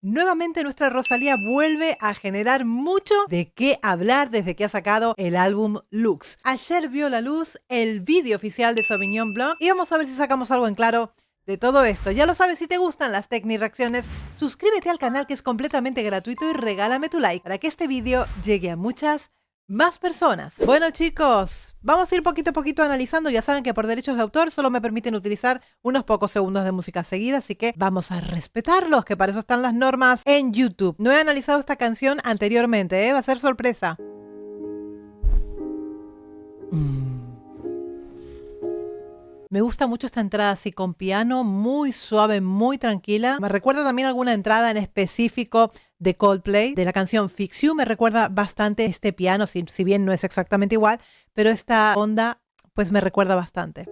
Nuevamente nuestra Rosalía vuelve a generar mucho de qué hablar desde que ha sacado el álbum Lux. Ayer vio la luz el vídeo oficial de Sauvignon Blanc y vamos a ver si sacamos algo en claro de todo esto. Ya lo sabes, si te gustan las Reacciones, suscríbete al canal que es completamente gratuito y regálame tu like para que este vídeo llegue a muchas más personas. Bueno chicos, vamos a ir poquito a poquito analizando. Ya saben que por derechos de autor solo me permiten utilizar unos pocos segundos de música seguida, así que vamos a respetarlos, que para eso están las normas en YouTube. No he analizado esta canción anteriormente, va a ser sorpresa. Me gusta mucho esta entrada así con piano, muy suave, muy tranquila. Me recuerda también alguna entrada en específico de Coldplay, de la canción Fix You. Me recuerda bastante este piano, si bien no es exactamente igual, pero esta onda pues me recuerda bastante.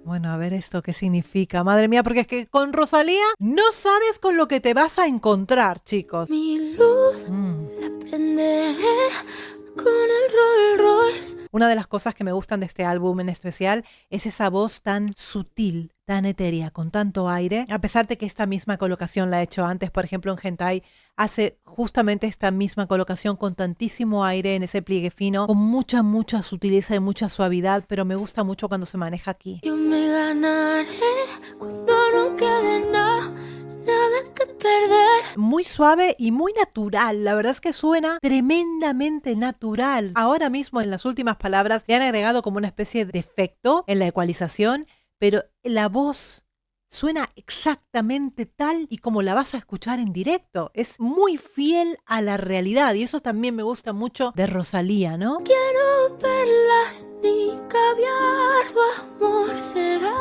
Bueno, a ver esto qué significa. Madre mía, porque es que con Rosalía no sabes con lo que te vas a encontrar, chicos. Mi luz la prenderé con el Rolls Royce. Una de las cosas que me gustan de este álbum en especial es esa voz tan sutil, tan etérea, con tanto aire. A pesar de que esta misma colocación la he hecho antes, por ejemplo en Hentai, hace justamente esta misma colocación con tantísimo aire en ese pliegue fino, con mucha sutileza y mucha suavidad, pero me gusta mucho cuando se maneja aquí. Yo me ganaré cuando no quede nada que perder. Muy suave y muy natural. La verdad es que suena tremendamente natural. Ahora mismo en las últimas palabras le han agregado como una especie de efecto en la ecualización, pero la voz suena exactamente tal y como la vas a escuchar en directo. Es muy fiel a la realidad y eso también me gusta mucho de Rosalía, ¿no? Quiero perlas ni caviar, tu amor será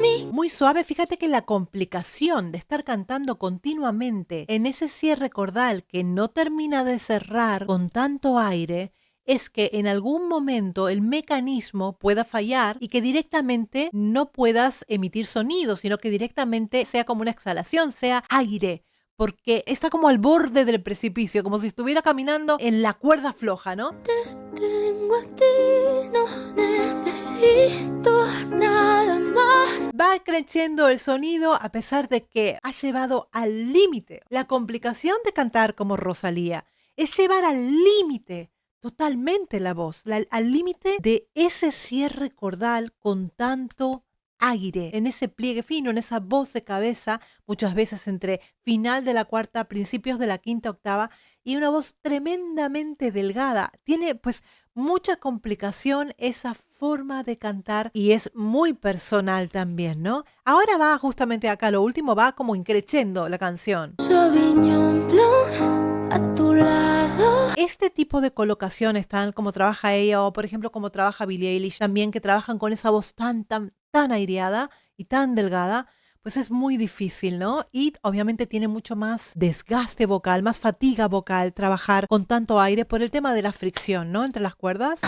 mi. Muy suave, fíjate que la complicación de estar cantando continuamente en ese cierre cordal que no termina de cerrar con tanto aire es que en algún momento el mecanismo pueda fallar y que directamente no puedas emitir sonido, sino que directamente sea como una exhalación, sea aire, porque está como al borde del precipicio, como si estuviera caminando en la cuerda floja, ¿no? Te tengo a ti, no necesito nada más. Va creciendo el sonido a pesar de que ha llevado al límite. La complicación de cantar como Rosalía es llevar al límite totalmente la voz, al límite de ese cierre cordal con tanto aire, en ese pliegue fino, en esa voz de cabeza, muchas veces entre final de la cuarta, principios de la quinta octava, y una voz tremendamente delgada. Tiene pues mucha complicación esa forma de cantar y es muy personal también, ¿no? Ahora va justamente acá, lo último va como increciendo la canción. Sauvignon Blanc a tu lado. Este tipo de colocaciones, tan como trabaja ella o por ejemplo como trabaja Billie Eilish también, que trabajan con esa voz tan aireada y tan delgada, pues es muy difícil, ¿no? Y obviamente tiene mucho más desgaste vocal, más fatiga vocal trabajar con tanto aire por el tema de la fricción, ¿no? Entre las cuerdas.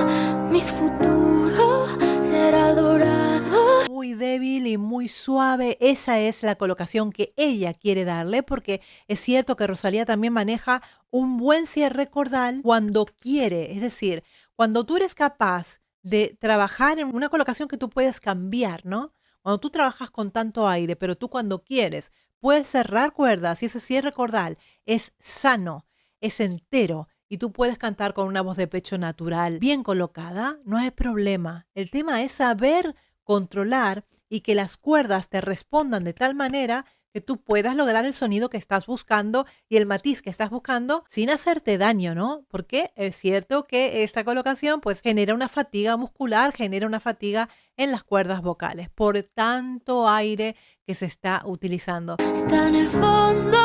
Mi futuro será dorado. Muy débil y muy suave, esa es la colocación que ella quiere darle, porque es cierto que Rosalía también maneja un buen cierre cordal cuando quiere, es decir, cuando tú eres capaz de trabajar en una colocación que tú puedes cambiar, ¿no? Cuando tú trabajas con tanto aire, pero tú cuando quieres puedes cerrar cuerdas y ese cierre cordal es sano, es entero y tú puedes cantar con una voz de pecho natural, bien colocada, no hay problema. El tema es saber controlar y que las cuerdas te respondan de tal manera que tú puedas lograr el sonido que estás buscando y el matiz que estás buscando sin hacerte daño, ¿no? Porque es cierto que esta colocación pues genera una fatiga muscular, genera una fatiga en las cuerdas vocales por tanto aire que se está utilizando. Está en el fondo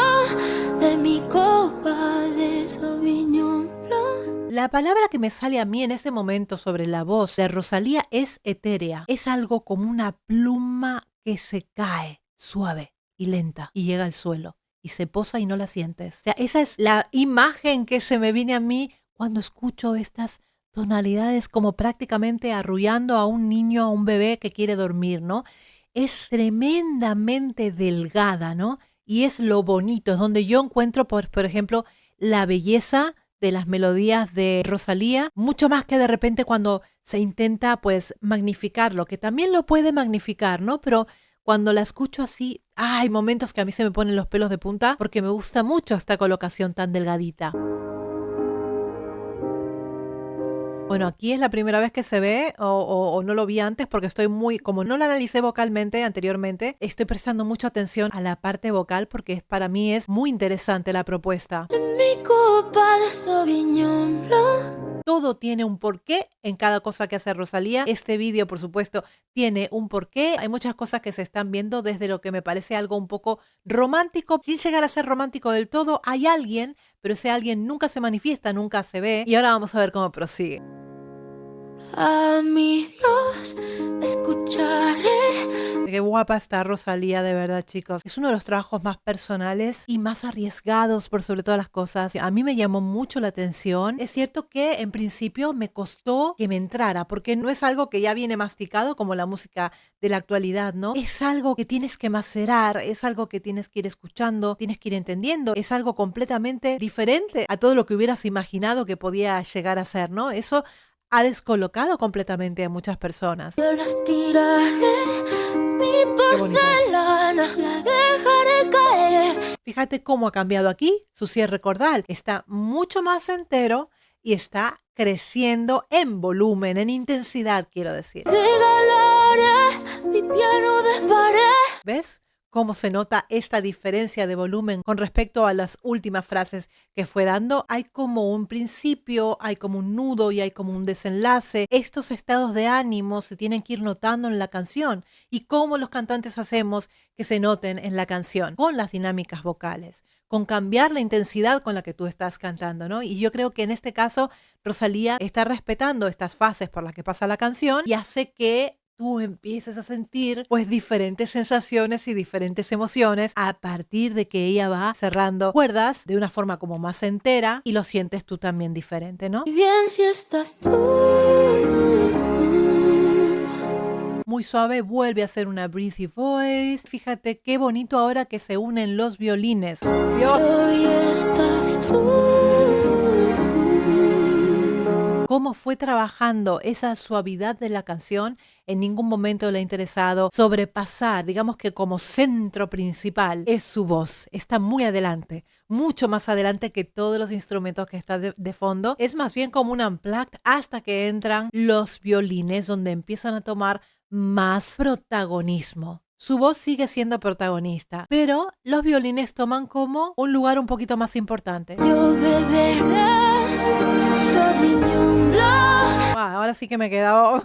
de mi copa de Sauvignon Blanc. La palabra que me sale a mí en este momento sobre la voz de Rosalía es etérea. Es algo como una pluma que se cae suave y lenta y llega al suelo y se posa y no la sientes. O sea, esa es la imagen que se me viene a mí cuando escucho estas tonalidades como prácticamente arrullando a un niño, a un bebé que quiere dormir, ¿no? Es tremendamente delgada, ¿no? Y es lo bonito, es donde yo encuentro, por ejemplo, la belleza de las melodías de Rosalía, mucho más que de repente cuando se intenta pues magnificarlo, que también lo puede magnificar, ¿no? Pero cuando la escucho así, hay momentos que a mí se me ponen los pelos de punta porque me gusta mucho esta colocación tan delgadita. Bueno, aquí es la primera vez que se ve o no lo vi antes porque estoy como no la analicé vocalmente anteriormente, estoy prestando mucha atención a la parte vocal porque para mí es muy interesante la propuesta. Mi copa de Sauvignon Blanc. Todo tiene un porqué en cada cosa que hace Rosalía. Este vídeo, por supuesto, tiene un porqué. Hay muchas cosas que se están viendo desde lo que me parece algo un poco romántico. Sin llegar a ser romántico del todo, hay alguien, pero ese alguien nunca se manifiesta, nunca se ve. Y ahora vamos a ver cómo prosigue. A mi Dios escucharé. Qué guapa está Rosalía, de verdad, chicos. Es uno de los trabajos más personales y más arriesgados por sobre todas las cosas. A mí me llamó mucho la atención. Es cierto que en principio me costó que me entrara, porque no es algo que ya viene masticado como la música de la actualidad, ¿no? Es algo que tienes que macerar, es algo que tienes que ir escuchando, tienes que ir entendiendo. Es algo completamente diferente a todo lo que hubieras imaginado que podía llegar a ser, ¿no? Eso ha descolocado completamente a muchas personas. Yo las tiraré, mi porcelana la dejaré caer. Fíjate cómo ha cambiado aquí su cierre cordal. Está mucho más entero y está creciendo en volumen, en intensidad, quiero decir. Regalaré mi piano de pared. ¿Ves cómo se nota esta diferencia de volumen con respecto a las últimas frases que fue dando? Hay como un principio, hay como un nudo y hay como un desenlace. Estos estados de ánimo se tienen que ir notando en la canción. ¿Y cómo los cantantes hacemos que se noten en la canción? Con las dinámicas vocales, con cambiar la intensidad con la que tú estás cantando, ¿no? Y yo creo que en este caso Rosalía está respetando estas fases por las que pasa la canción y hace que tú empieces a sentir pues diferentes sensaciones y diferentes emociones a partir de que ella va cerrando cuerdas de una forma como más entera y lo sientes tú también diferente, ¿no? Y bien si estás tú. Muy suave, vuelve a hacer una breathy voice. Fíjate qué bonito ahora que se unen los violines. Dios. Si hoy estás tú. Cómo fue trabajando esa suavidad de la canción, en ningún momento le ha interesado sobrepasar, digamos que como centro principal es su voz, está muy adelante, mucho más adelante que todos los instrumentos que están de fondo, es más bien como un unplugged hasta que entran los violines donde empiezan a tomar más protagonismo. Su voz sigue siendo protagonista, pero los violines toman como un lugar un poquito más importante. Yo beberé Sauvignon Blanc. Ahora sí que me he quedado,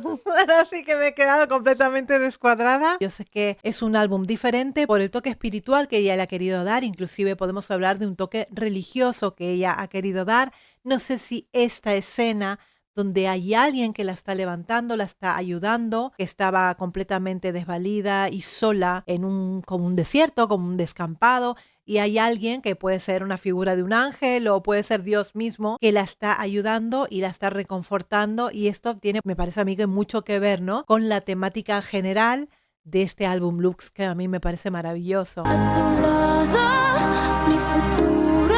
completamente descuadrada. Yo sé que es un álbum diferente por el toque espiritual que ella le ha querido dar. Inclusive podemos hablar de un toque religioso que ella ha querido dar. No sé si esta escena donde hay alguien que la está levantando, la está ayudando, que estaba completamente desvalida y sola en como un desierto, como un descampado, y hay alguien que puede ser una figura de un ángel o puede ser Dios mismo que la está ayudando y la está reconfortando, y esto tiene, me parece a mí, que mucho que ver, ¿no?, con la temática general de este álbum Lux, que a mí me parece maravilloso. A tu lado, mi futuro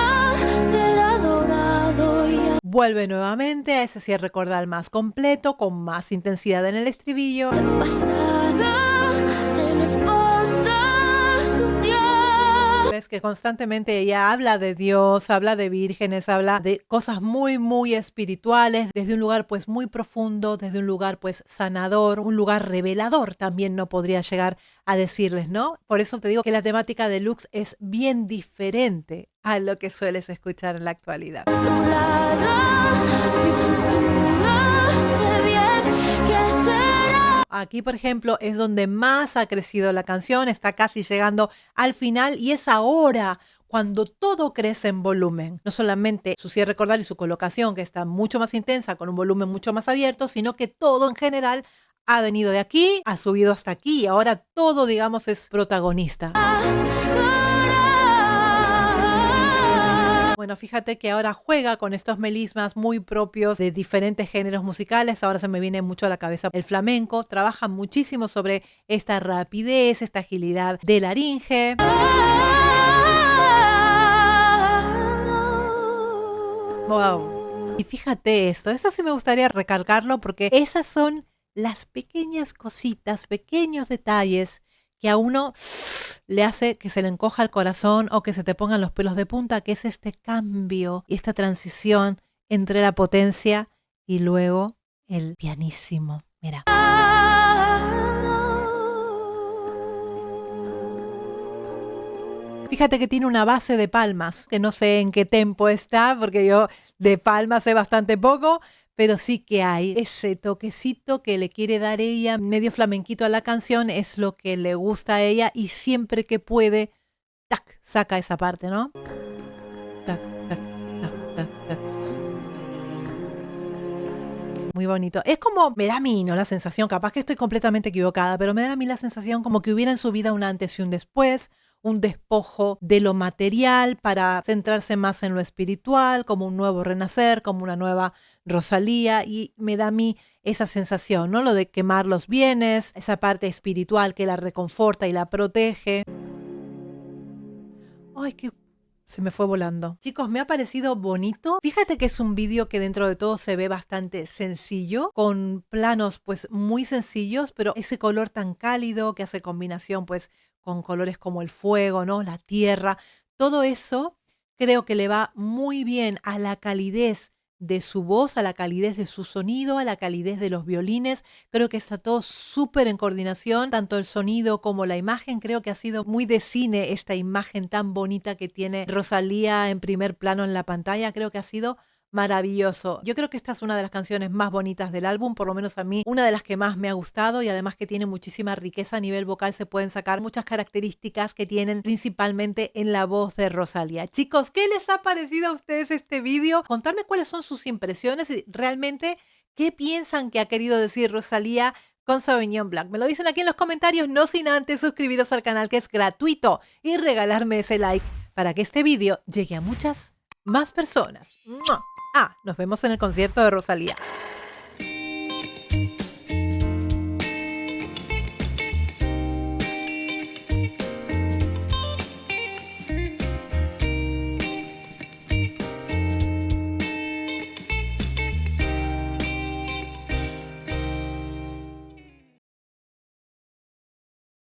será dorado y Vuelve nuevamente a ese cierre cordal más completo, con más intensidad en el estribillo. pasado en el fondo es un Dios. Ves que constantemente ella habla de Dios, habla de vírgenes, habla de cosas muy, muy espirituales, desde un lugar pues muy profundo, desde un lugar pues sanador, un lugar revelador también no podría llegar a decirles, ¿no? Por eso te digo que la temática de Lux es bien diferente a lo que sueles escuchar en la actualidad. A tu lado, mi futuro sé bien que será. Aquí, por ejemplo, es donde más ha crecido la canción, está casi llegando al final y es ahora cuando todo crece en volumen. No solamente su cierre cordal y su colocación, que está mucho más intensa, con un volumen mucho más abierto, sino que todo en general ha venido de aquí, ha subido hasta aquí y ahora todo, digamos, es protagonista. Bueno, fíjate que ahora juega con estos melismas muy propios de diferentes géneros musicales. Ahora se me viene mucho a la cabeza el flamenco. Trabaja muchísimo sobre esta rapidez, esta agilidad de laringe. Wow. Y fíjate esto sí me gustaría recalcarlo porque esas son las pequeñas cositas, pequeños detalles que a uno le hace que se le encoja el corazón o que se te pongan los pelos de punta, que es este cambio y esta transición entre la potencia y luego el pianísimo. Mira. Fíjate que tiene una base de palmas, que no sé en qué tempo está, porque yo de palmas sé bastante poco, pero sí que hay ese toquecito que le quiere dar ella, medio flamenquito a la canción, es lo que le gusta a ella y siempre que puede, tac, saca esa parte, ¿no? Tac, tac, tac, tac, tac. Muy bonito. Es como, me da a mí, ¿no? La sensación, capaz que estoy completamente equivocada, pero me da a mí la sensación como que hubiera en su vida un antes y un después, un despojo de lo material para centrarse más en lo espiritual, como un nuevo renacer, como una nueva Rosalía, y me da a mí esa sensación, ¿no? Lo de quemar los bienes, esa parte espiritual que la reconforta y la protege. Ay, qué... Se me fue volando. Chicos, me ha parecido bonito. Fíjate que es un vídeo que dentro de todo se ve bastante sencillo, con planos pues muy sencillos, pero ese color tan cálido que hace combinación pues con colores como el fuego, ¿no? La tierra, todo eso creo que le va muy bien a la calidez de su voz, a la calidez de su sonido, a la calidez de los violines. Creo que está todo súper en coordinación, tanto el sonido como la imagen. Creo que ha sido muy de cine esta imagen tan bonita que tiene Rosalía en primer plano en la pantalla. Creo que ha sido maravilloso. Yo creo que esta es una de las canciones más bonitas del álbum, por lo menos a mí, una de las que más me ha gustado y además que tiene muchísima riqueza a nivel vocal. Se pueden sacar muchas características que tienen principalmente en la voz de Rosalía. Chicos, ¿qué les ha parecido a ustedes este vídeo? Contadme cuáles son sus impresiones y realmente qué piensan que ha querido decir Rosalía con Sauvignon Blanc. Me lo dicen aquí en los comentarios, no sin antes suscribiros al canal, que es gratuito, y regalarme ese like para que este vídeo llegue a muchas más personas. ¡Mua! Nos vemos en el concierto de Rosalía.